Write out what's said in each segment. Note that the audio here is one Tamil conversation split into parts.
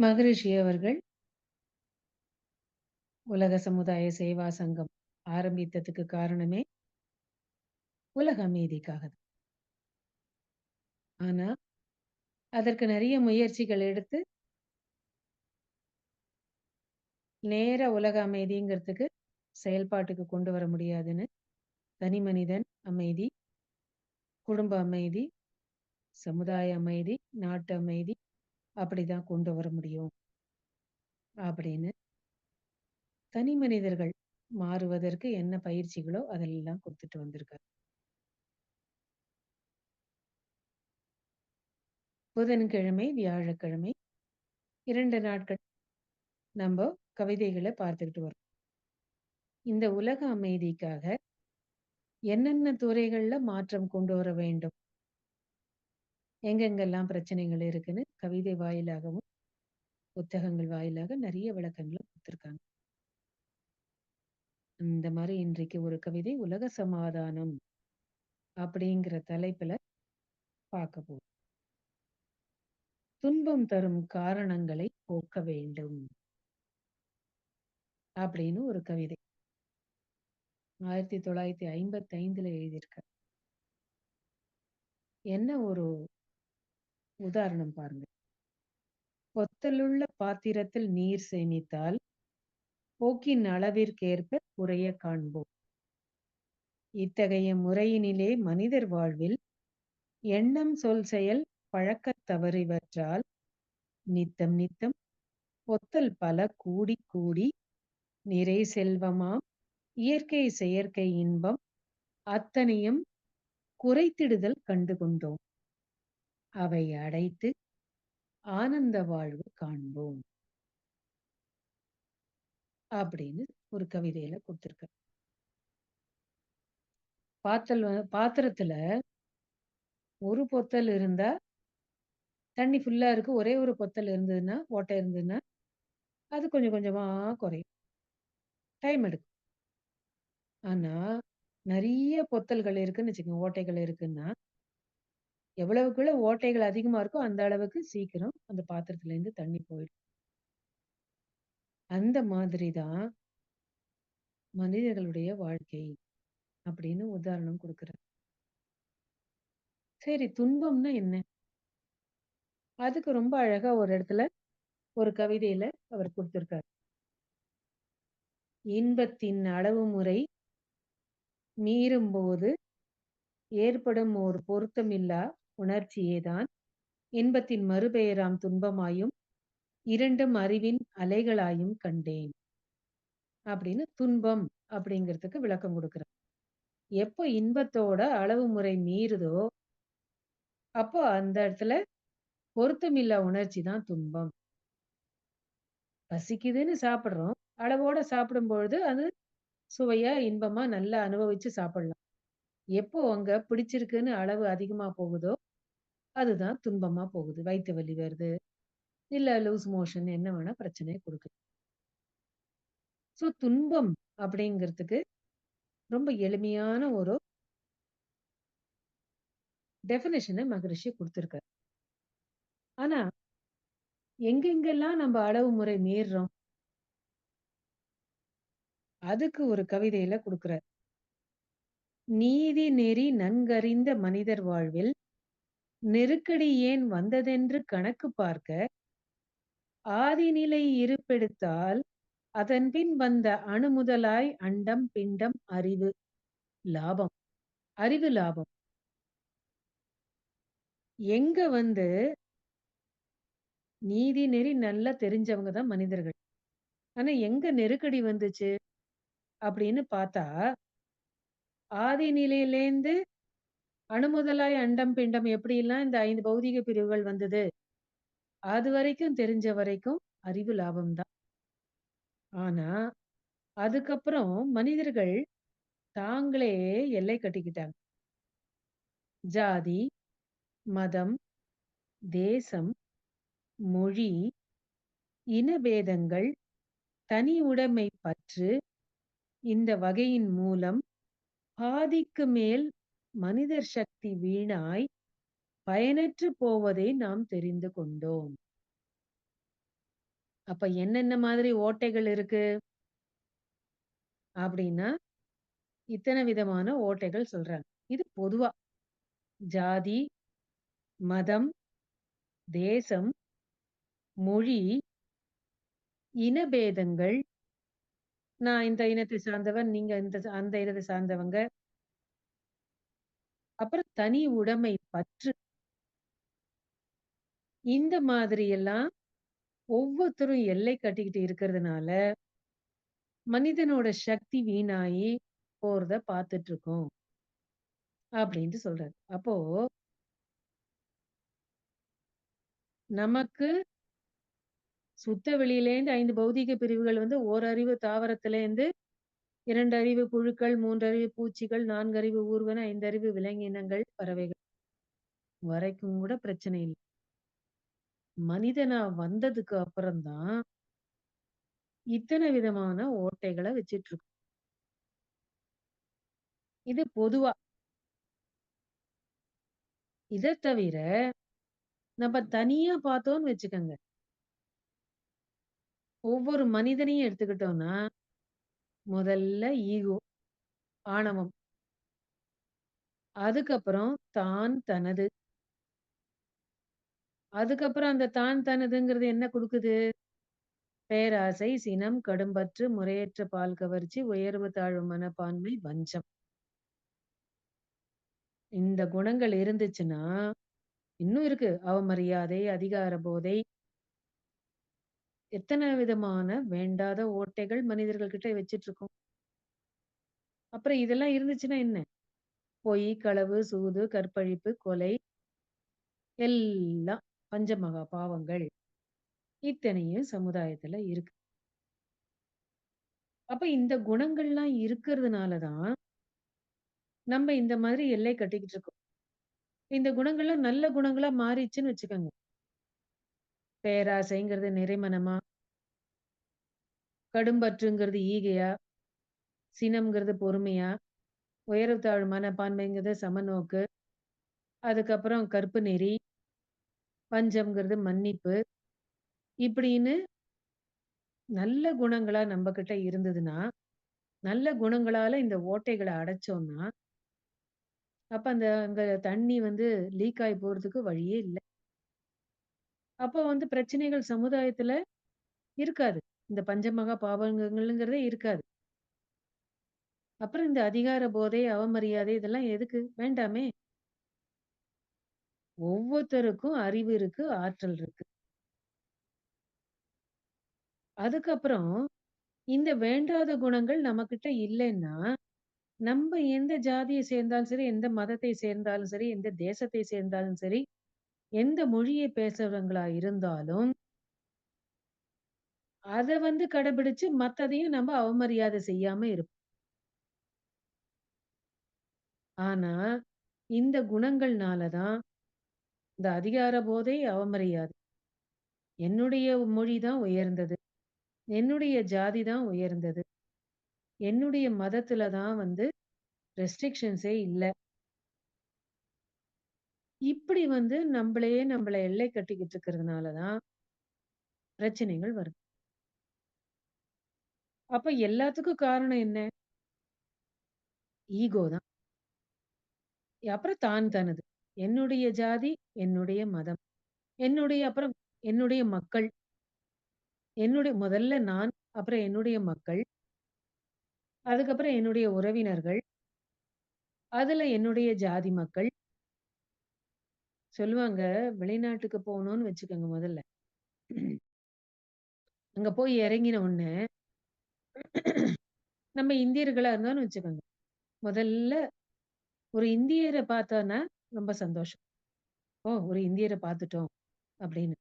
மகரிஷி அவர்கள் உலக சமுதாய சேவா சங்கம் ஆரம்பித்ததுக்கு காரணமே உலக அமைதிக்காக தான். ஆனா, அதற்கு நெறைய முயற்சிகள் எடுத்து நேரா உலக அமைதிங்கிறதுக்கு செயல்பாட்டுக்கு கொண்டு வர முடியாதுன்னு, தனி மனிதன் அமைதி, குடும்ப அமைதி, சமுதாய அமைதி, நாட்டு அமைதி அப்படிதான் கொண்டு வர முடியும் அப்படின்னு தனி மனிதர்கள் மாறுவதற்கு என்ன பயிற்சிகளோ அதெல்லாம் குடுத்துட்டு வந்திருக்காரு. புதன்கிழமை, வியாழக்கிழமை 2 நாட்கள் நம்ப கவிதைகள பார்த்துக்கிட்டு வரோம். இந்த உலக அமைதிக்காக என்னென்ன துறைகள்ல மாற்றம் கொண்டு வர வேண்டும்? எங்கெங்கெல்லாம் பிரச்சனைகள் இருக்குன்னு கவிதை வாயிலாகவும், புத்தகங்கள் வாயிலாக நெறைய விளக்கங்கள குடுத்துருக்காங்க. இந்த மாரி இன்றைக்கு ஒரு கவிதை உலக சமாதானம் அப்படிங்கிற தலைப்புல பார்க்க போறோம். துன்பம் தரும் காரணங்களை போக்க வேண்டும் அப்படின்னு ஒரு கவிதை. 1955ல எழுதியிருக்கார். என்ன ஒரு உதாரணம் பாருங்க. "பொத்தலுள்ள பாத்திரத்தில் நீர் சேமித்தால், போக்கின் அளவிற்கேற்ப குறையக் காண்போம். இத்தகைய முறையினிலே மனிதர் வாழ்வில் எண்ணம், சொல், செயல் பழக்கத் தவறிவற்றால் நித்தம் நித்தம் பொத்தல் பல கூடிக் கூடி நிறை செல்வமாம் இயற்கை செயற்கை இன்பம் அத்தனையும் குறைத்திடுதல் கண்டு கொண்டோம். அவை அடைத்து ஆனந்த வாழ்வு காண்போம்." அப்படின்னு ஒரு கவிதையில குடுத்திருக்கார். பாத்திரத்துல ஒரு பொத்தல் இருந்தா, தண்ணி ஃபுல்லா இருக்கு. ஒரே ஒரு பொத்தல் இருந்ததுன்னா, ஓட்டை இருந்ததுன்னா, அது கொஞ்சம் கொஞ்சமா குறையும். டைம் எடுக்கும். ஆனா, நெறைய பொத்தல்கள் இருக்குன்னு வச்சுக்கங்க, ஓட்டைகள் இருக்குன்னா, எவ்வளவுக்குள்ள ஓட்டைகள் அதிகமா இருக்கோ, அந்த அளவுக்கு சீக்கிரம் அந்த பாத்திரத்துலேருந்து தண்ணி போயிடும். அந்த மாதிரி தான் மனிதர்களுடைய வாழ்க்கை அப்படின்னு உதாரணம் குடுக்குறார். சரி, துன்பம்னா என்ன? அதுக்கு ரொம்ப அழகா ஒரு இடத்துல, ஒரு கவிதையில அவர் குடுத்திருக்காரு. "இன்பத்தின் அளவுமுறை மீறும்போது ஏற்படும் ஓர் பொருத்தமில்லா உணர்ச்சியேதான் இன்பத்தின் மறுபெயராம் துன்பமாயும், இரண்டும் அறிவின் அலைகளாயும் கண்டேன்." அப்படின்னு துன்பம் அப்படிங்கிறதுக்கு விளக்கம் குடுக்குறார். எப்போ இன்பத்தோட அளவு முறை மீறுதோ, அப்போ அந்த இடத்துல பொருத்தமில்லா உணர்ச்சி தான் துன்பம். பசிக்குதுன்னு சாப்பிடுறோம். அளவோட சாப்பிடும்பொழுது அது சுவையா, இன்பமா நல்லா அனுபவிச்சு சாப்பிடலாம். எப்போ அங்க பிடிச்சிருக்குன்னு அளவு அதிகமா போகுதோ, அதுதான் துன்பமா போகுது. வயித்து வலி வருது, இல்ல லூஸ் மோஷன் என்ன வேணா பிரச்சனைய குடுக்குது. ஸோ துன்பம் அப்படிங்கிறதுக்கு ரொம்ப எளிமையான ஒரு டெஃபினிஷன மகரிஷி குடுத்திருக்காரு. ஆனா, எங்கெங்கெல்லாம் நம்ம அளவு முறை மீறுறோம், அதுக்கு ஒரு கவிதையில குடுக்குறார். "நீதி நெறி நன்கறிந்த மனிதர் வாழ்வில் நெருக்கடி ஏன் வந்ததென்று கணக்கு பார்க்க ஆதிநிலை இருப்பெடுத்தால் அதன்பின் வந்த அணுமுதலாய் அண்டம் பிண்டம் அறிவு லாபம்." அறிவு லாபம். எங்க வந்து நீதி நெறி நல்லா தெரிஞ்சவங்க தான் மனிதர்கள். ஆனா எங்க நெருக்கடி வந்துச்சு அப்படின்னு பார்த்தா, ஆதி நிலையிலேந்து அணுமுதலாய் அண்டம் பிண்டம் எப்படியெல்லாம் இந்த 5 பௌதீக பிரிவுகள் வந்தது, அதுவரைக்கும் தெரிஞ்ச வரைக்கும் அறிவு லாபம் தான். ஆனா, அதுக்கப்புறம் மனிதர்கள் தாங்களே எல்லை கட்டிக்கிட்டாங்க. ஜாதி, மதம், தேசம், மொழி, இனபேதங்கள், தனி உடைமை பற்று இந்த வகையின் மூலம் பாதிக்கு மேல் மனிதர் சக்தி வீணாய் பயனற்று போவதை நாம் தெரிந்து கொண்டோம். அப்ப என்னென்ன மாதிரி ஓட்டைகள் இருக்கு அப்படின்னா, இத்தன விதமான ஓட்டைகள் சொல்றாங்க. இது பொதுவா. ஜாதி, மதம், தேசம், மொழி, இனபேதங்கள், நான் இந்த இனத்தை சார்ந்தவன், நீங்க அந்த இனத்தை சார்ந்தவங்க. அப்புறம் தனி உடைமை பற்று. இந்த மாதிரி எல்லாம் ஒவ்வொருத்தரும் எல்லை கட்டிக்கிட்டு இருக்கிறதுனால, மனிதனோட சக்தி வீணாயி போறத பார்த்துட்டு இருக்கோம். அப்படின்ட்டு சொல்றாரு. அப்போ நமக்கு சுத்த வெளியிலேருந்து 5 பௌதீக பிரிவுகள் வந்து ஓரறிவு தாவரத்திலேருந்து 2 அறிவு புழுக்கள், 3 அறிவு பூச்சிகள், 4 அறிவு ஊர்வன, 5 அறிவு விலங்கினங்கள், பறவைகள் வரைக்கும் கூட பிரச்சனை இல்ல. மனிதனா வந்ததுக்கு அப்புறம் தான் இத்தன விதமான ஓட்டைகள வச்சுட்டு இருக்கோம். இது பொதுவா. இத தவிர நம்ம தனியா பார்த்தோம்னு வச்சுக்கங்க. ஒவ்வொரு மனிதனையும் எடுத்துக்கிட்டோம்னா, முதல்ல ஈகோ, ஆணவம். அதுக்கப்புறம் தான், தனது. அதுக்கப்புறம் அந்த தான், தனதுங்கிறது என்ன குடுக்குது? பேராசை, சினம், கடும்பற்று, முறையற்ற பால் கவர்ச்சி, உயர்வு தாழ்வு மனப்பான்மை, வஞ்சம். இந்த குணங்கள் இருந்துச்சுன்னா, இன்னும் இருக்கு. அவமரியாதை, அதிகார போதை, எத்தன விதமான வேண்டாத ஓட்டைகள் மனிதர்கள் கிட்ட வச்சுட்டு இருக்கோம். அப்புறம் இதெல்லாம் இருந்துச்சுன்னா என்ன? பொய், களவு, சூது, கற்பழிப்பு, கொலை எல்லாம் பஞ்சமகா பாவங்கள். இத்தனையும் சமுதாயத்துல இருக்கு. அப்ப இந்த குணங்கள்லாம் இருக்கிறதுனால தான், நம்ம இந்த மாதிரி எல்லை கட்டிக்கிட்டு இருக்கோம். இந்த குணங்கள்லாம் நல்ல குணங்களா மாறிச்சுன்னு வச்சுக்கோங்க. பேராசைங்கிறது நிறைமனமா, கடும்பற்றுங்கிறது ஈகையா, சினம்ங்கிறது பொறுமையா, உயர்வு தாழ்வு மனப்பான்மைங்கிறது சமநோக்கு, அதுக்கப்புறம் கற்பு நெறி, பஞ்சம்ங்கிறது மன்னிப்பு, இப்படின்னு நல்ல குணங்களா நம்மகிட்ட இருந்ததுன்னா, நல்ல குணங்களால இந்த ஓட்டைகள அடைச்சோம்னா, அப்ப அங்க தண்ணி வந்து லீக் ஆயி போறதுக்கு வழியே இல்ல. அப்போ வந்து பிரச்சனைகள் சமுதாயத்துல இருக்காது. இந்த பஞ்சமகா பாவகங்கள்ங்கிறதே இருக்காது. அப்புறம் இந்த அதிகார போதை, அவமரியாதை இதெல்லாம் எதுக்கு? வேண்டாமே! ஒவ்வொருத்தருக்கும் அறிவு இருக்கு, ஆற்றல் இருக்கு. அதுக்கப்புறம் இந்த வேண்டாத குணங்கள் நம்மகிட்ட இல்லைன்னா, நம்ப எந்த ஜாதிய சேர்ந்தாலும் சரி, எந்த மதத்தை சேர்ந்தாலும் சரி, எந்த தேசத்தை சேர்ந்தாலும் சரி, எந்த மொழியை பேசுறவங்களா இருந்தாலும், அத வந்து கடைபிடிச்சு மத்ததையும் நம்ம அவமரியாதை செய்யாம இருப்போம். ஆனா, இந்த குணங்கள்னால தான் இந்த அதிகார போதை, அவமரியாதை. என்னுடைய மொழி தான் உயர்ந்தது. என்னுடைய ஜாதி தான் உயர்ந்தது. என்னுடைய மதத்துல தான் வந்து ரெஸ்ட்ரிக்ஷன்ஸே இல்ல. இப்படி வந்து நம்மள எல்லை கட்டிக்கிட்டு இருக்கிறதுனால தான் பிரச்சனைகள் வருது. அப்ப எல்லாத்துக்கும் காரணம் என்ன? ஈகோ தான். அப்புறம் தான் தனது. என்னுடைய ஜாதி, என்னுடைய மதம். அப்புறம் என்னுடைய மக்கள். முதல்ல நான், அப்புறம் என்னுடைய மக்கள், அதுக்கப்புறம் என்னுடைய உறவினர்கள், அதுல என்னுடைய ஜாதி மக்கள். சொல்லுவாங்க, வெளிநாட்டுக்கு போனோம்னு வச்சுக்கோங்க முதல்ல. அங்க போய் இறங்கின உடனே, நம்ம இந்தியர்களா இருந்தோம்னு வச்சுக்கோங்க. முதல்ல ஒரு இந்தியர பார்த்தோன்னா ரொம்ப சந்தோஷம். ஓ! ஒரு இந்தியர பார்த்துட்டோம் அப்படின்னு.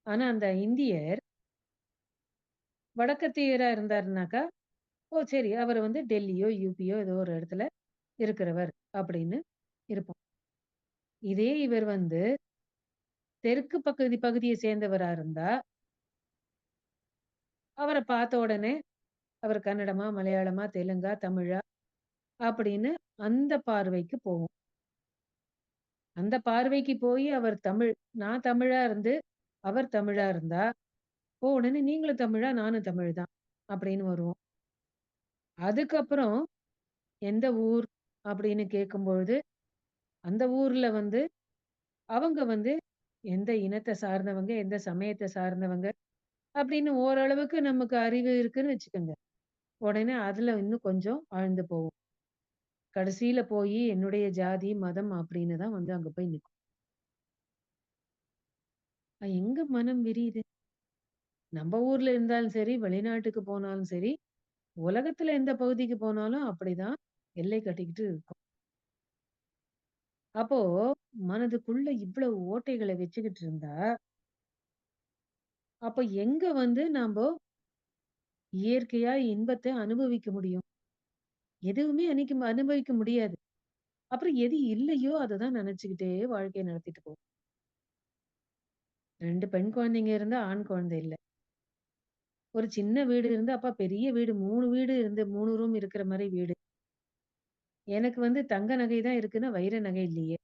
ஆனா அந்த இந்தியர் வடக்கத்தியரா இருந்தாருனாக்கா, ஓ! சரி அவரு வந்து டெல்லியோ, யுபியோ ஏதோ ஒரு இடத்துல இருக்கிறவர் அப்படின்னு இருப்போம். இதே இவர் வந்து தெற்கு பகுதிய சேர்ந்தவரா இருந்தா, அவர பார்த்த உடனே அவர் கன்னடமா, மலையாளமா, தெலுங்கா, தமிழா அப்படின்னு அந்த பார்வைக்கு போவோம். அந்த பார்வைக்கு போயி அவர் நான் தமிழா இருந்து, அவர் தமிழா இருந்தா, உடனே நீங்களும் தமிழா? நானும் தமிழ் தான். அப்படின்னு வருவோம். அதுக்கப்புறம் எந்த ஊர் அப்படின்னு கேட்கும்பொழுது, அந்த ஊர்ல வந்து அவங்க வந்து எந்த இனத்த சார்ந்தவங்க, எந்த சமயத்த சார்ந்தவங்க அப்படின்னு ஓரளவுக்கு நமக்கு அறிவு இருக்குன்னு வச்சுக்கோங்க. உடனே அதுல இன்னும் கொஞ்சம் ஆழ்ந்து போவோம். கடைசியில போயி என்னுடைய ஜாதி, மதம் அப்படின்னு தான் வந்து அங்க போய் நிக்கும். எங்க மனம் விரியுது? நம்ம ஊர்ல இருந்தாலும் சரி, வெளிநாட்டுக்கு போனாலும் சரி, உலகத்துல எந்த பகுதிக்கு போனாலும் அப்படிதான் எல்லை கட்டிக்கிட்டு இருக்கோம். அப்போ மனதுக்குள்ள இவ்வளவு ஓட்டைகள வச்சுக்கிட்டு இருந்தா, அப்ப எங்க வந்து நம்ப இயற்கையா இன்பத்த அனுபவிக்க முடியும்? எதுவுமே அன்னைக்கு அனுபவிக்க முடியாது. அப்புறம் எது இல்லையோ அத தான் நெனச்சுக்கிட்டே வாழ்க்கைய நடத்திட்டு போவோம். 2 பெண் குழந்தைங்க இருந்தா, ஆண் குழந்தை இல்ல. ஒரு சின்ன வீடு இருந்து, அப்பா பெரிய வீடு 3 வீடு இருந்து 3 ரூம் இருக்கிற மாரி வீடு. எனக்கு வந்து தங்க நகை தான் இருக்குன்னா, வைர நகை இல்லையே!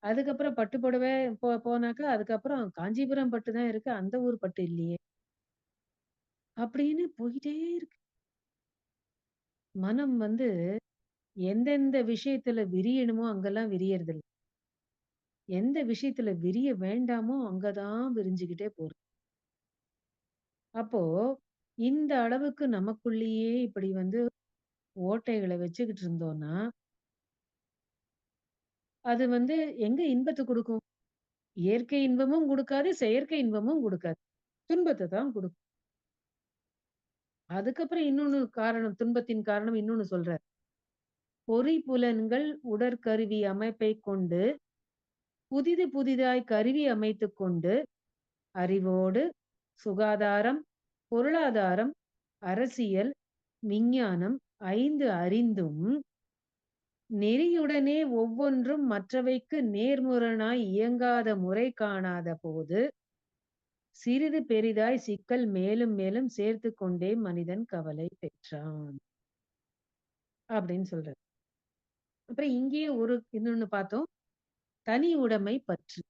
அதுக்கப்புறம் பட்டு புடவை போனாக்கா, அதுக்கப்புறம் காஞ்சிபுரம் பட்டு தான் இருக்கு. அந்த ஊர் பட்டு இல்லையே! அப்படின்னு போயிட்டே இருக்கு. மனம் வந்து எந்தெந்த விஷயத்துல விரியணுமோ, அங்கலாம் விரியறதில்ல. எந்த விஷயத்துல விரிய வேண்டாமோ, அங்க தான் விரிஞ்சுகிட்டே போறது. அப்போ இந்த அளவுக்கு நமக்குள்ளேயே இப்படி வந்து ஓட்டைகள வச்சுக்கிட்டு இருந்தோம்னா, அது வந்து எங்க இன்பத்த குடுக்கும்? இயற்கை இன்பமும் குடுக்காது, செயற்கை இன்பமும் குடுக்காது. துன்பத்த தான் குடுக்கும். அதுக்கப்புறம் இன்னொன்னு காரணம், துன்பத்தின் காரணம் இன்னொன்னு சொல்றார். பொறிப்புலன்கள் உடற்கருவி அமைப்பைக் கொண்டு, புதிது புதிதாய் கருவி அமைத்துக் கொண்டு, அறிவோடு, சுகாதாரம், பொருளாதாரம், அரசியல், விஞ்ஞானம் 5 அறிந்தும், நெறியுடனே ஒவ்வொன்றும் மற்றவைக்கு நேர்முரணாய் இயங்காத முறை காணாத போது, சிறிது பெரிதாய் சிக்கல் மேலும் மேலும் சேர்த்துக் கொண்டே மனிதன் கவலை பெற்றான். அப்படின்னு சொல்றாரு. அப்புறம் இங்கேயே ஒரு இன்னொன்னு பார்த்தோம். தனி உடைமை பற்று.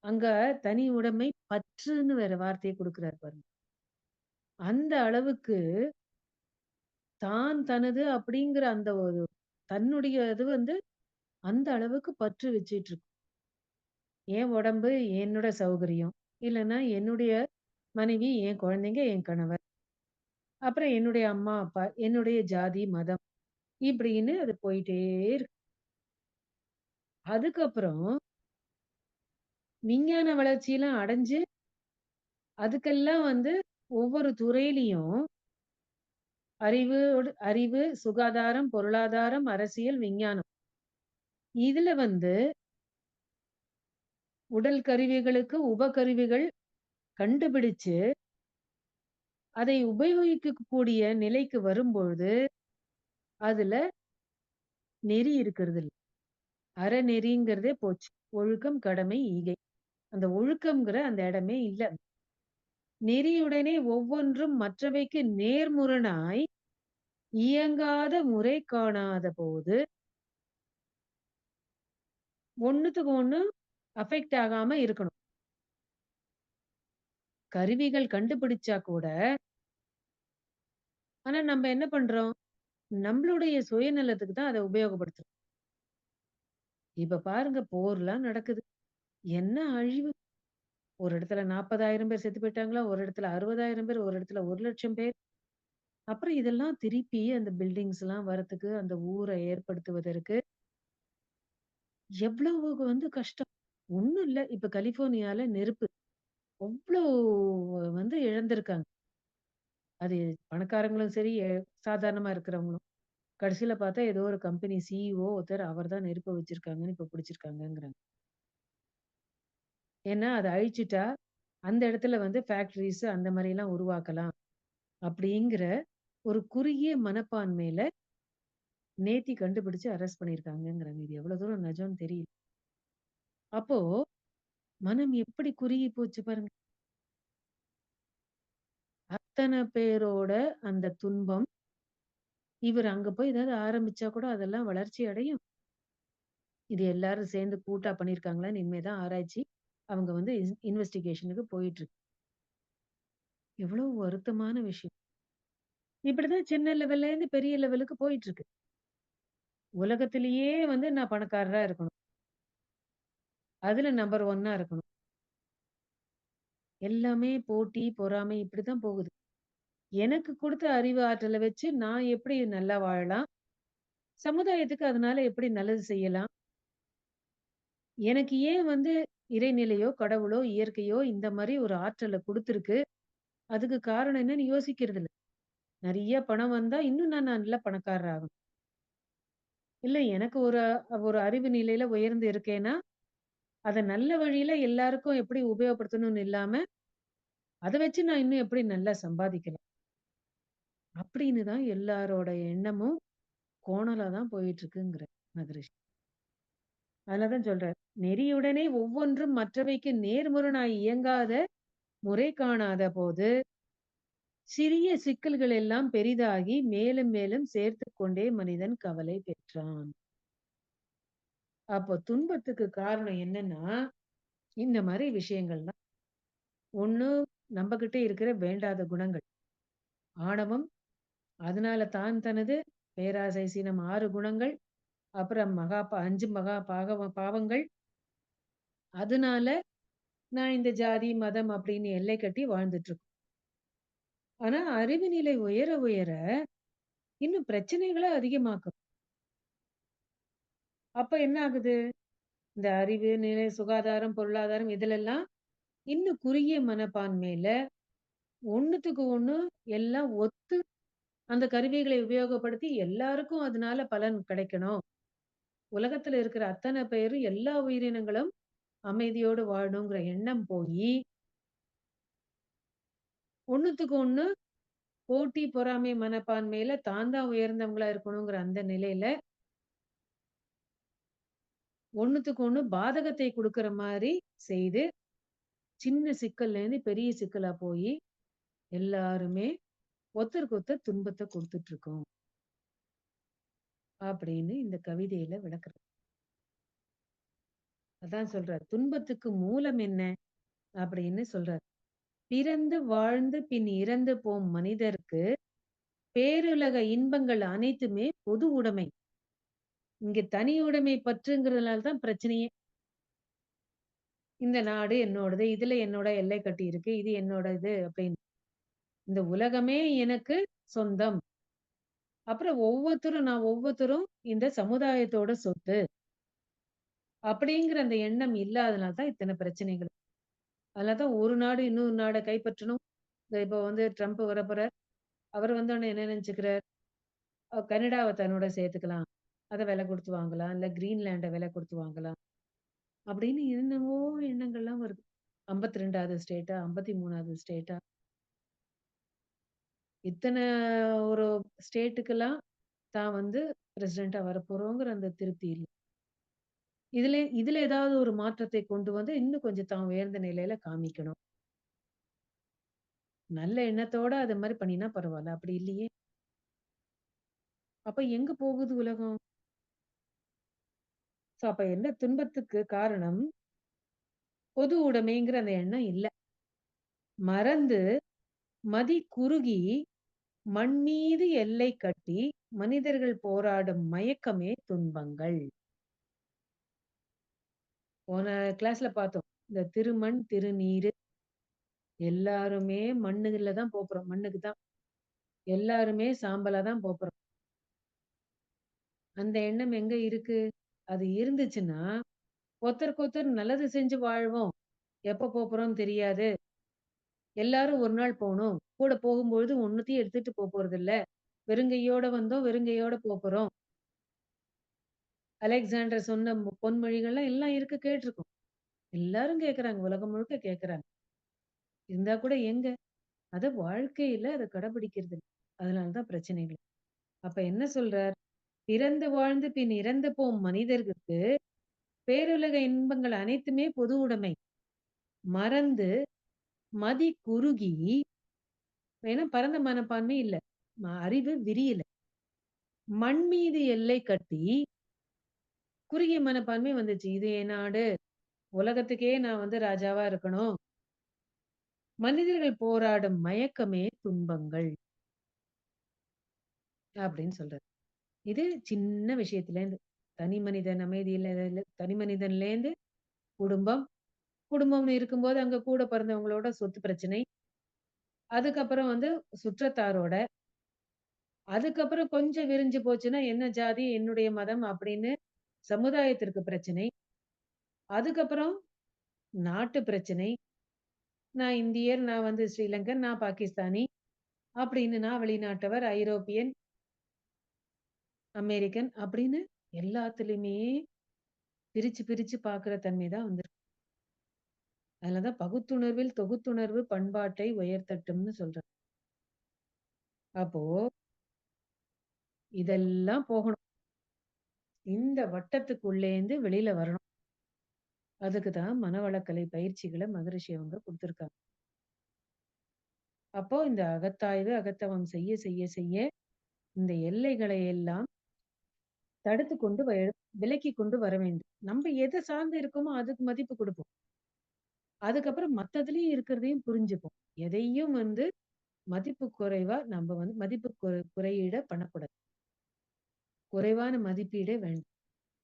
அங்க தனி உடைமை பற்றுன்னு வேற வார்த்தைய குடுக்குறாரு பாருங்க. அந்த அளவுக்கு தான் தனது அப்படிங்கிற அந்த ஒரு தன்னுடைய இது வந்து அந்த அளவுக்கு பற்று வச்சுட்டு இருக்கு. என் உடம்பு என்னோட சௌகரியம். இல்லன்னா என்னுடைய மனைவி, என் குழந்தைங்க, என் கணவர். அப்புறம் என்னுடைய அம்மா, அப்பா, என்னுடைய ஜாதி, மதம் இப்படின்னு அது போயிட்டே இருக்கு. அதுக்கப்புறம் விஞ்ஞான வளர்ச்சியெல்லாம் அடைஞ்சு, அதுக்கெல்லாம் வந்து ஒவ்வொரு துறையிலயும் அறிவு, சுகாதாரம், பொருளாதாரம், அரசியல், விஞ்ஞானம். இதுல வந்து உடல் கருவிகளுக்கு உபகருவிகள் கண்டுபிடிச்சு, அதை உபயோகிக்கக்கூடிய நிலைக்கு வரும்பொழுது, அதுல நெறி இருக்கிறதில்ல. அறநெறிங்கிறதே போச்சு. ஒழுக்கம், கடமை, ஈகை. அந்த ஒழுக்கம்ங்கிற அந்த இடமே இல்ல. நெறியுடனே ஒவ்வொன்றும் மற்றவைக்கு நேர்முரணாய் இயங்காத முறை காணாத போது, ஒண்ணுத்துக்கு ஒண்ணு அஃபெக்ட் ஆகாம இருக்கணும். கருவிகள் கண்டுபிடிச்சா கூட, ஆனா நம்ம என்ன பண்றோம்? நம்மளுடைய சுயநலத்துக்கு தான் அத உபயோகப்படுத்துறோம். இப்ப பாருங்க போர்லாம் நடக்குது. என்ன அழிவு! ஒரு இடத்துல 40,000 பேர் செத்து போயிட்டாங்களா, ஒரு இடத்துல 60,000 பேர், ஒரு இடத்துல 1,00,000 பேர். அப்புறம் இதெல்லாம் திருப்பி அந்த பில்டிங்ஸ்லாம் வரதுக்கு, அந்த ஊர ஏற்படுத்துவதற்கு எவ்வளவு வந்து கஷ்டம். ஒண்ணும் இல்ல. இப்ப கலிஃபோர்னியால நெருப்பு. அவ்ளோ வந்து இழந்திருக்காங்க. அது பணக்காரங்களும் சரி, சாதாரணமா இருக்கிறவங்களும். கடைசில பார்த்தா ஏதோ ஒரு கம்பெனி சிஇஓ ஒருத்தர் அவர் தான் நெருப்ப வச்சிருக்காங்கன்னு இப்ப பிடிச்சிருக்காங்கங்கிறாங்க. ஏன்னா அத அழிச்சுட்டா, அந்த இடத்துல வந்து ஃபேக்டரிஸ் அந்த மாரிலாம் உருவாக்கலாம். அப்படிங்கிற ஒரு குறுகிய மனப்பான்மையில நேத்தி கண்டுபிடிச்சு அரெஸ்ட் பண்ணியிருக்காங்கங்கிறாங்க. இது எவ்வளவு தூரம் நிஜம்னு தெரியல. அப்போ மனம் எப்படி குறுகி போச்சு பாருங்க. அத்தன பேரோட அந்த துன்பம், இவர் அங்க போய் ஏதாவது ஆரம்பிச்சா கூட அதெல்லாம் வளர்ச்சி அடையும். இது எல்லாரும் சேர்ந்து கூட்டா பண்ணியிருக்காங்களான்னு இனிமே தான் ஆராய்ச்சி. அவங்க வந்து இன்வெஸ்டிகேஷனுக்கு போயிட்டு இருக்கு. எவ்வளவு வருத்தமான விஷயம். இப்படிதான் சின்ன லெவல்ல இருந்து பெரிய லெவலுக்கு போயிட்டு இருக்கு. உலகத்திலேயே வந்து நான் பணக்காரரா இருக்கணும். அதுல நம்பர் 1 இருக்கணும். எல்லாமே போட்டி, பொறாமை இப்படித்தான் போகுது. எனக்கு குடுத்த அறிவு ஆற்றல வச்சு நான் எப்படி நல்லா வாழலாம்? சமுதாயத்துக்கு அதனால எப்படி நல்லது செய்யலாம்? எனக்கு ஏன் வந்து இறைநிலையோ, கடவுளோ, இயற்கையோ இந்த மாரி ஒரு ஆற்றல குடுத்துருக்கு? அதுக்கு காரணம் என்னன்னு யோசிக்கிறது இல்ல. நெறைய பணம் வந்தா இன்னும் நான் நல்ல பணக்காரர் ஆகணும். இல்ல எனக்கு ஒரு ஒரு அறிவு நிலையில உயர்ந்து இருக்கேன்னா, அத நல்ல வழியில எல்லாருக்கும் எப்படி உபயோகப்படுத்தணும்னு இல்லாம, அத வச்சு நான் இன்னும் எப்படி நல்லா சம்பாதிக்கலாம்? அப்படின்னு தான் எல்லாரோட எண்ணமும் கோணலா தான் போயிட்டு இருக்குங்கிறேன் மகரிஷி. அதனால தான் சொல்றார். நெறியுடனே ஒவ்வொன்றும் மற்றவைக்கு நேர்முரணாய் இயங்காத முறை காணாத போது, சிறிய சிக்கல்கள் எல்லாம் பெரிதாகி மேலும் மேலும் சேர்த்துக் கொண்டே மனிதன் கவலை பெற்றான். அப்போ துன்பத்துக்கு காரணம் என்னன்னா, இந்த மாரி விஷயங்கள் தான். ஒண்ணு நம்மகிட்ட இருக்கிற வேண்டாத குணங்கள். ஆணவம், அதனால தான் தனது, பேராசை, சினம் 6 குணங்கள், அப்புறம் 5 மகா பாவங்கள். அதனால நான் இந்த ஜாதி, மதம் அப்படின்னு எல்லை கட்டி வாழ்ந்துட்டு இருக்கோம். ஆனா அறிவு நிலை உயர உயர இன்னும் பிரச்சனைகள அதிகமாக்கும். அப்ப என்ன ஆகுது? இந்த அறிவு நிலை, சுகாதாரம், பொருளாதாரம் இதுலெல்லாம் இன்னும் குறுகிய மனப்பான்மையில ஒண்ணுத்துக்கு ஒண்ணு எல்லாம் ஒத்து அந்த கருவிகளை உபயோகப்படுத்தி எல்லாருக்கும் அதனால பலன் கிடைக்கணும். உலகத்துல இருக்கிற அத்தன பேரும் எல்லா உயிரினங்களும் அமைதியோடு வாழணுங்கிற எண்ணம் போயி, ஒண்ணுத்துக்கு ஒண்ணு போட்டி, பொறாமை மனப்பான்மையில தான் தான் உயர்ந்தவங்களா இருக்கணுங்கிற அந்த நிலையில, ஒண்ணுத்துக்கு ஒண்ணு பாதகத்தை குடுக்குற மாரி செய்து, சின்ன சிக்கல்லேருந்து பெரிய சிக்கலா போயி, எல்லாருமே ஒருத்தருக்கு ஒருத்தர் துன்பத்த குடுத்துட்டு இருக்கோம். அப்படின்னு இந்த கவிதையில விளக்குறார். அதான் சொல்றார். துன்பத்துக்கு மூலம் என்ன? அப்படின்னு சொல்றார். பிறந்து வாழ்ந்து பின் இறந்து போம் மனிதருக்கு பேருலக இன்பங்கள் அனைத்துமே பொது உடைமை. இங்க தனி உடைமை பற்றுங்கிறதுனால தான் பிரச்சனையே. இந்த நாடு என்னோடது. இதுல என்னோட எல்லை கட்டி இருக்கு. இது என்னோட இது அப்படின்னு. இந்த உலகமே எனக்கு சொந்தம். அப்புறம் ஒவ்வொருத்தரும் இந்த சமுதாயத்தோட சொத்து. அப்படிங்கிற அந்த எண்ணம் இல்லாதனால தான் இத்தன பிரச்சனைகள். அதனால தான் ஒரு நாடு இன்னொரு நாட கைப்பற்றணும். இப்போ வந்து ட்ரம்ப் வரப்போறார். அவர் வந்தோனே என்ன நெனச்சுக்கிறார்? கனடாவ தன்னோட சேர்த்துக்கலாம். அத விலை குடுத்து வாங்கலாம். இல்ல கிரீன்லாண்ட விலை குடுத்து வாங்கலாம். அப்படின்னு என்னென்னவோ எண்ணங்கள்லாம் வருது. 52வது ஸ்டேட்டா, 53வது ஸ்டேட்டா, இத்தன ஒரு ஸ்டேட்டுக்கெல்லாம் தான் வந்து பிரசிடென்ட்டா வரப்போறோங்கிற அந்த திருப்தி இல்ல. இதுல ஏதாவது ஒரு மாற்றத்தை கொண்டு வந்து இன்னும் கொஞ்சம் தான் உயர்ந்த நிலையில காமிக்கணும். நல்ல எண்ணத்தோட அது மாரி பண்ணினா பரவால்ல. அப்படி இல்லையே! அப்ப எங்க போகுது உலகம்? அப்ப என்ன துன்பத்துக்கு காரணம்? பொது உடைமைங்கிற அந்த எண்ணம் இல்ல. மறந்து மதி குறுகி மண் மீது எல்லை கட்டி மனிதர்கள் போராடும் மயக்கமே துன்பங்கள். போன கிளாஸ்ல பார்த்தோம். இந்த திருமண், திருநீரு எல்லாருமே மண்ணுல தான் போப்போறோம். மண்ணுக்கு தான். எல்லாருமே சாம்பலா தான் போப்போறோம். அந்த எண்ணம் எங்க இருக்கு? அது இருந்துச்சுன்னா, ஒருத்தருக்கு ஒருத்தர் நல்லது செஞ்சு வாழ்வோம். எப்ப போப்போறோம்னு தெரியாது. எல்லாரும் ஒரு நாள் போணும். கூட போகும்பொழுது ஒண்ணுத்தையும் எடுத்துட்டு போறதில்ல. வெறுங்கையோட வந்தோம், வெறுங்கையோட போப்போறோம். அலெக்சாண்டர் சொன்ன பொன்மொழிகள்லாம் எல்லாம் இருக்கு கேட்டுருக்கோம். எல்லாரும் கேட்கறாங்க. உலகம் முழுக்க கேட்கறாங்க. இருந்தா கூட எங்க? அத வாழ்க்கையில அத கடைபிடிக்கிறது இல்ல. அதனால தான் பிரச்சனைகள். அப்ப என்ன சொல்றார்? பிறந்து வாழ்ந்து பின் இறந்து போம் மனிதர்களுக்கு பேருலக இன்பங்கள் அனைத்துமே பொது உடைமை. மறந்து மதி குறுகி ஏன்னா பரந்த மனப்பான்மை இல்ல. அறிவு விரியல. மண் மீது எல்லை கட்டி குறுகிய மனப்பான்மை வந்துச்சு. இது என் நாடு. உலகத்துக்கே நான் வந்து ராஜாவா இருக்கணும். மனிதர்கள் போராடும் மயக்கமே துன்பங்கள் அப்படின்னு சொல்றாரு. இது சின்ன விஷயத்துலேருந்து. தனி மனிதன் அமைதியில தனி மனிதன்லேருந்து குடும்பம். குடும்பம்னு இருக்கும்போது அங்க கூட பிறந்தவங்களோட சொத்து பிரச்சனை. அதுக்கப்புறம் வந்து சுற்றத்தாரோட. அதுக்கப்புறம் கொஞ்சம் விரிஞ்சு போச்சுன்னா, என்ன ஜாதி, என்னுடைய மதம் அப்படின்னு சமுதாயத்திற்கு பிரச்சனை. அதுக்கப்புறம் நாட்டு பிரச்சனை. நான் இந்தியர், நான் வந்து ஸ்ரீலங்கன், நான் பாகிஸ்தானி அப்படின்னு நான் வெளிநாட்டவர், ஐரோப்பியன், அமெரிக்கன் அப்படின்னு எல்லாத்துலயுமே பிரிச்சு, பிரிச்சு பார்க்குற தன்மை தான் வந்திருக்கு. அதனால தான் பகுத்துணர்வில் தொகுத்துணர்வு பண்பாட்டை உயர்த்தட்டும்னு சொல்றாங்க. அப்போ இதெல்லாம் போகணும். இந்த வட்டத்துக்குள்ளேருந்து வெளியில வரணும். அதுக்கு தான் மனவளக்கலை பயிற்சிகள மகரிஷி அவங்க குடுத்துருக்காங்க. அப்போ இந்த அகத்தாய்வு, அகத்தவம் செய்ய, செய்ய, செய்ய இந்த எல்லைகளை எல்லாம் தடுத்து கொண்டு விலக்கிக் கொண்டு வர வேண்டும். நம்ம எத சார்ந்து இருக்கோமோ அதுக்கு மதிப்பு குடுப்போம். அதுக்கப்புறம் மத்ததுலயும் இருக்கிறதையும் புரிஞ்சுப்போம். எதையும் வந்து மதிப்பு குறைவா நம்ம வந்து மதிப்பு குறையீட பண்ணக்கூடாது. குறைவான மதிப்பீடே வேண்டாம்.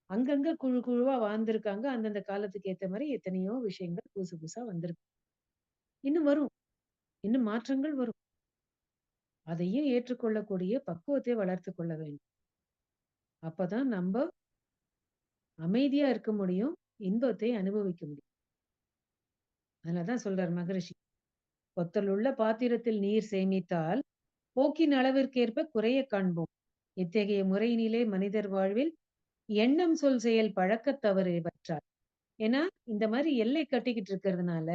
அங்கங்க குழு குழுவா வாழ்ந்திருக்காங்க. அந்தந்த காலத்துக்கு ஏத்த மாரி எத்தனையோ விஷயங்கள் புதுசு புதுசா வந்திருக்கு. இன்னும் வரும். இன்னும் மாற்றங்கள் வரும். அதையும் ஏற்றுக்கொள்ளக்கூடிய பக்குவத்தை வளர்த்துக் கொள்ள வேண்டும். அப்பதான் நம்ப அமைதியா இருக்க முடியும். இன்பத்தை அனுபவிக்க முடியும். அதனால தான் சொல்றார் மகரிஷி. "பொத்தலுள்ள பாத்திரத்தில் நீர் சேமித்தால், போக்கின் அளவிற்கேற்ப குறையக் காண்போம். இத்தகைய முறையினிலே மனிதர் வாழ்வில் எண்ணம், சொல், செயல் பழக்கத் தவறு இவற்றால்." ஏன்னா, இந்த மாரி எல்லை கட்டிக்கிட்டு இருக்கிறதுனால,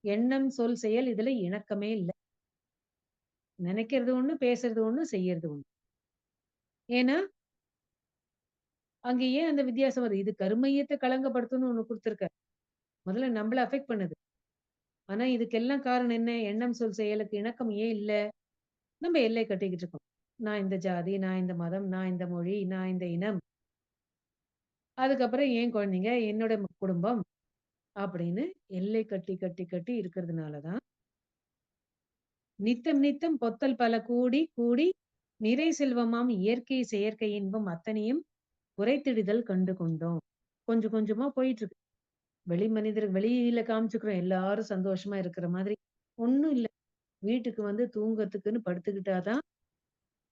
எண்ணம், சொல், செயல் இதுல இணக்கமே இல்ல. நெனைக்கிறது ஒண்ணு, பேசுறது ஒண்ணு, செய்யறது ஒண்ணு. ஏன்னா, அங்க ஏன் அந்த வித்தியாசம் வருது? இது கருமையத்த களங்கப்படுத்தும்னு ஒண்ணு குடுத்துருக்காரு. முதல்ல நம்மள அஃபெக்ட் பண்ணுது. ஆனா, இதுக்கெல்லாம் காரணம் என்ன? எண்ணம், சொல், செயலுக்கு இணக்கம் ஏன் இல்ல? நம்ம எல்லை கட்டிக்கிட்டு இருக்கோம். நான் இந்த ஜாதி, நான் இந்த மதம், நான் இந்த மொழி, நான் இந்த இனம். அதுக்கப்புறம் என் குழந்தைங்க, என்னோட குடும்பம் அப்படின்னு எல்லை கட்டி, கட்டி, கட்டி இருக்கிறதுனால தான், நித்தம் நித்தம் பொத்தல் பல கூடி, கூடி நிறை செல்வமாம் இயற்கை செயற்கை இன்பம் அத்தனையும் குறைத்திடுதல் கண்டு கொண்டோம். கொஞ்சம் கொஞ்சமா போயிட்டு இருக்கு. வெளி மனிதர் வெளியில காமிச்சுக்கிறோம் எல்லாரும் சந்தோஷமா இருக்கிற மாதிரி. ஒண்ணும் இல்ல. வீட்டுக்கு வந்து தூங்கறதுக்குன்னு படுத்துக்கிட்டா தான்,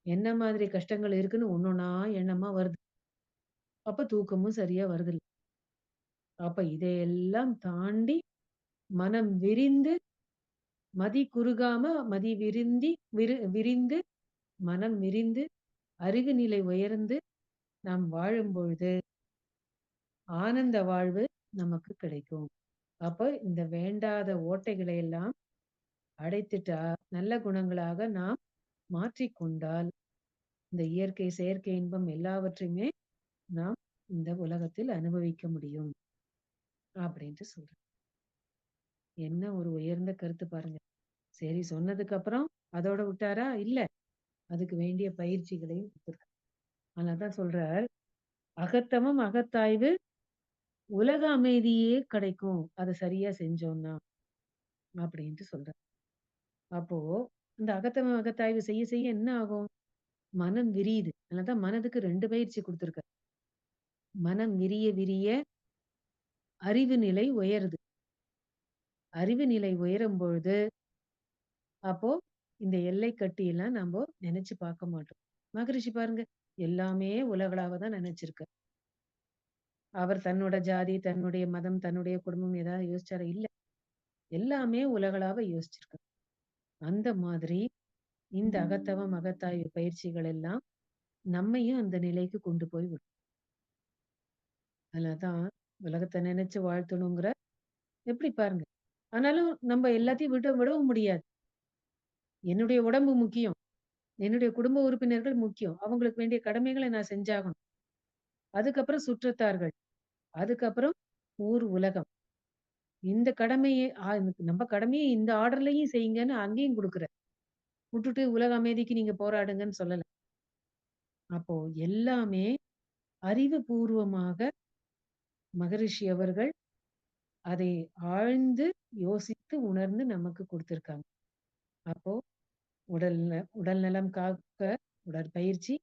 என்ன மாதிரி கஷ்டங்கள் இருக்குன்னு ஒண்ணொன்னா எண்ணமா வருது. அப்ப தூக்கமும் சரியா வருதில்ல. அப்ப இதையெல்லாம் தாண்டி மனம் விரிந்து, மதி குறுகாம மதி விரிந்து, மனம் விரிந்து, அறிவு நிலை உயர்ந்து நாம் வாழும்பொழுது, ஆனந்த வாழ்வு நமக்கு கிடைக்கும். அப்ப இந்த வேண்டாத ஓட்டைகளை எல்லாம் அடைத்துட்டா, நல்ல குணங்களாக நாம் மாற்றிக்கொண்டால், இந்த இயற்கை, செயற்கை இன்பம் எல்லாவற்றையுமே நாம் இந்த உலகத்தில் அனுபவிக்க முடியும். அப்படின்ட்டு சொல்றேன். என்ன ஒரு உயர்ந்த கருத்து பாருங்க. சரி சொன்னதுக்கு அப்புறம் அதோட விட்டாரா? இல்ல. அதுக்கு வேண்டிய பயிற்சிகளையும் குடுத்திருக்காரு. அதனால தான் சொல்றார், "அகத்தவம், அகத்தாய்வு உலக அமைதியே கிடைக்கும். அத சரியா செஞ்சோம்னா" அப்படின்ட்டு சொல்றார். அப்போ இந்த அகத்தவம், அகத்தாய்வு செய்ய செய்ய என்ன ஆகும்? மனம் விரியுது. அதனால தான் மனதுக்கு 2 பயிற்சி குடுத்திருக்காரு. மனம் விரிய விரிய அறிவு நிலை உயருது. அறிவு நிலை உயரும் பொழுது, அப்போ இந்த எல்லை கட்டியெல்லாம் நம்ப நெனச்சு பார்க்க மாட்டோம். மகரிஷி பாருங்க, எல்லாமே உலகளாவ தான் நெனச்சிருக்காரு. அவர் தன்னோட ஜாதி, தன்னுடைய மதம், தன்னுடைய குடும்பம் ஏதாவது யோசிச்சாரா? இல்ல. எல்லாமே உலகளாவ யோசிச்சிருக்காரு. அந்த மாதிரி இந்த அகத்தவம், அகத்தாய்வு பயிற்சிகள் எல்லாம் நம்மையும் அந்த நிலைக்கு கொண்டு போய் விடும். அதனால தான் உலகத்த நெனச்சு வாழ்த்தணுங்கிற எப்படி பாருங்க. ஆனாலும் நம்ம எல்லாத்தையும் விடவும் முடியாது. என்னுடைய உடம்பு முக்கியம். என்னுடைய குடும்ப உறுப்பினர்கள் முக்கியம். அவங்களுக்கு வேண்டிய கடமைகள நான் செஞ்சாகணும். அதுக்கப்புறம் சுற்றத்தார்கள். அதுக்கப்புறம் ஊர், உலகம். இந்த கடமைய நம்ம கடமைய இந்த ஆர்டர்லயும் செய்யுங்கன்னு அங்கேயும் குடுக்குறார். வுட்டுட்டு உலக அமைதிக்கு நீங்க போராடுங்கன்னு சொல்லல. அப்போ எல்லாமே அறிவுபூர்வமாக மகரிஷி அவர்கள் அதை ஆழ்ந்து யோசித்து உணர்ந்து நமக்கு குடுத்துருக்காங்க. அப்போ உடல் நலம் காக்க உடற்பயிற்சி,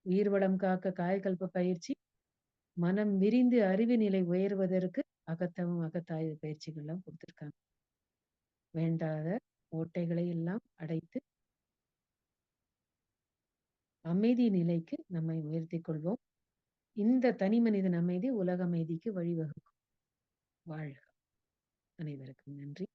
உயிர் வளம் காக்க காயகல்ப பயிற்சி, மனம் விரிந்து அறிவு நிலை உயர்வதற்கு அகத்தவம், அகத்தாய்வு பயிற்சிகள்லாம் குடுத்துருக்காங்க. வேண்டாத ஓட்டைகளை எல்லாம் அடைத்து அமைதி நிலைக்கு நம்மை உயர்த்திக் கொள்வோம். இந்த தனி மனிதன் அமைதி உலக அமைதிக்கு வழிவகுக்கும். வாழ்க! அனைவருக்கும் நன்றி.